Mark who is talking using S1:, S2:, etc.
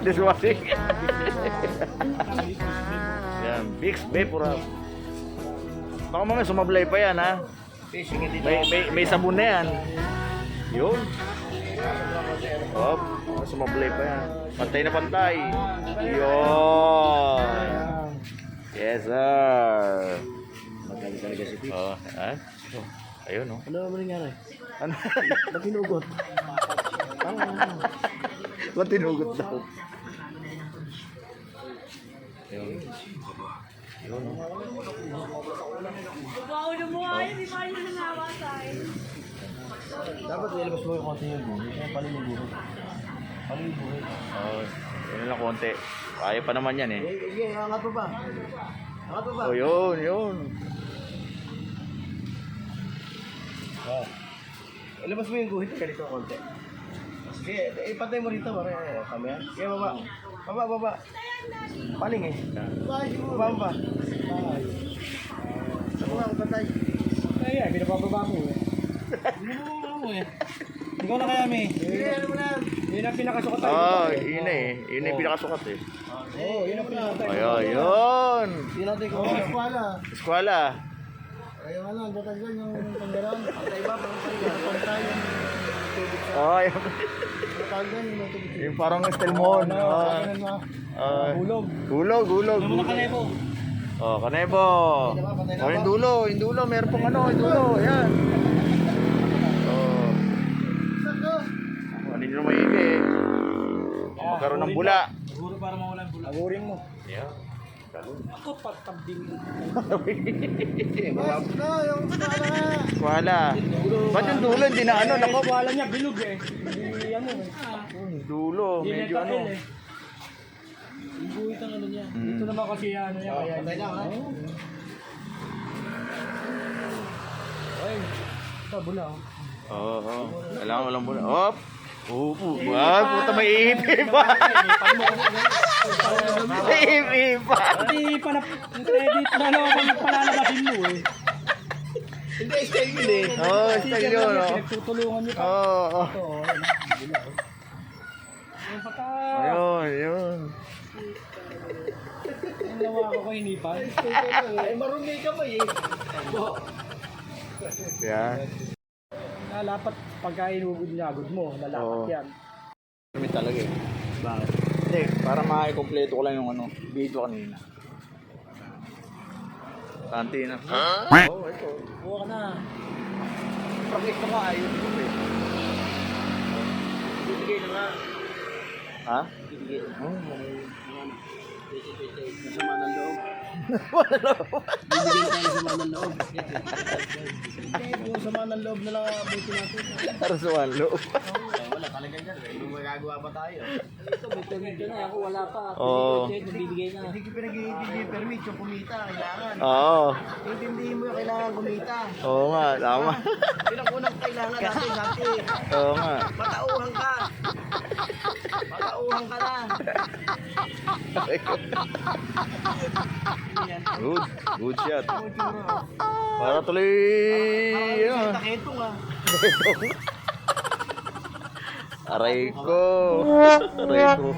S1: Dishwashing. Yan, Vicks Vaporub. Baka mamaya sumablay pa yan, ha? May sabon na yan. Yun. Hop, sumablay pa yan. Pantay na pantay. Yun. Yes, sir.
S2: Magaling talaga si Pete.
S1: Oh, ha? Ayun, oh.
S2: Ano naman nangyari?
S1: Ano?
S2: Ba't pinugot?
S1: Ba't tinugot daw? Ayun. Yun, oh.
S3: Wow, namuhay, di ba yung nanawa tayo?
S2: Dapat ilabas mo yung konti yung buhay. Kaya palilibuhin. Palilibuhin.
S1: Oh, yun lang konti. Kaya pa naman yan, eh.
S2: Sige, angat mo pa. Angat mo pa.
S1: Oh, yun, yun.
S2: Oh. Ilabas mo yung guhit. Ganito konti. Sige, ipatay mo rito. Kami yan. Sige, baba. Baba, baba. Paling eh. Baba mo pa. Saan mo nga, patay. Ay, pinapababa mo eh. Pinapababa mo eh. Ikaw na kaya, Mi. Ano mo na? Yun ang pinakasukat tayo.
S1: Oh, yun na eh. Yun na yung pinakasukat, eh.
S2: Oo, yun ang pinakasukat tayo.
S1: Ayun, yun.
S2: Yun natin ko. Eskwala.
S1: Eskwala.
S2: Ayaw nga lang, dapat lang yung panggaran. Patay ba? Pantay yung tubig sa...
S1: Oh, yun.
S2: Pagdan yung tubig.
S1: Yung parang Estelmon.
S2: Hulog.
S1: Hulog, hulog.
S2: Ano mo na kanebo?
S1: Oh, kanebo. Oh, yung dulo, meron pong ano, yung dulo, yan. Oh. Ano nyo maigi eh. Magkaroon ng bula.
S2: Siguro para mawala ang bula. Agurin mo.
S1: Yeah.
S2: Ako patabing.
S1: Eskwala. Ba't yung dulo, hindi na ano, nako.
S2: Wala niya, bilog eh. Hindi ano eh.
S1: Dulo, medyo ano.
S2: Yung buhit ang ano niya. Dito naman kasi ano niya. Kaya patay na ha? Ay, ito bula oh.
S1: Oo, kailangan walang bula. Hop! Upo. Ah, puta may iip pa. May iip pa.
S2: Hindi pa na credit na ano kung palalabasin mo eh. Hindi, style yun eh.
S1: Oo, style yun.
S2: Pinagtutulungan niyo pa.
S1: Oo.
S2: Ito oh. Yung pata.
S1: Ayun, yun.
S2: Ang nawa ko ko hinipan. Ay, marumi ka ba eh.
S1: Yan.
S2: Dapat pagka inugod niya, agod mo. Lalapat yan.
S1: Kami talaga eh. Bakit? Hindi, para makaikompleto ko lang yung ano, video kanina. Tanti na. Oo, ito.
S2: Buwa ka na.
S1: Practice ko nga, ayun ko eh.
S2: Bibigay na nga.
S1: Ha?
S2: Bibigay na.
S1: Oo.
S2: Masama ng loob.
S1: Wala.
S2: Bibigay tayo sama ng loob. Yung sama ng loob na lang abutin natin.
S1: Arasuan, loob.
S2: Wala talaga dyan. May magagawa pa tayo. Ito, may permit ka na. Ako wala pa.
S1: Oo.
S2: Nagbibigay na. Hindi ko pinag-ibigay permit yung kumita. Kailangan.
S1: Oo.
S2: Intindihin mo yung kailangan kumita.
S1: Oo nga, tama.
S2: Yun ang unang kailangan natin dati.
S1: Oo nga.
S2: Matauhan ka. Matauhan ka na.
S1: Good. Good shot. Para tuloy. Yun.
S2: Taketong ah.
S1: Aray ko. Aray ko.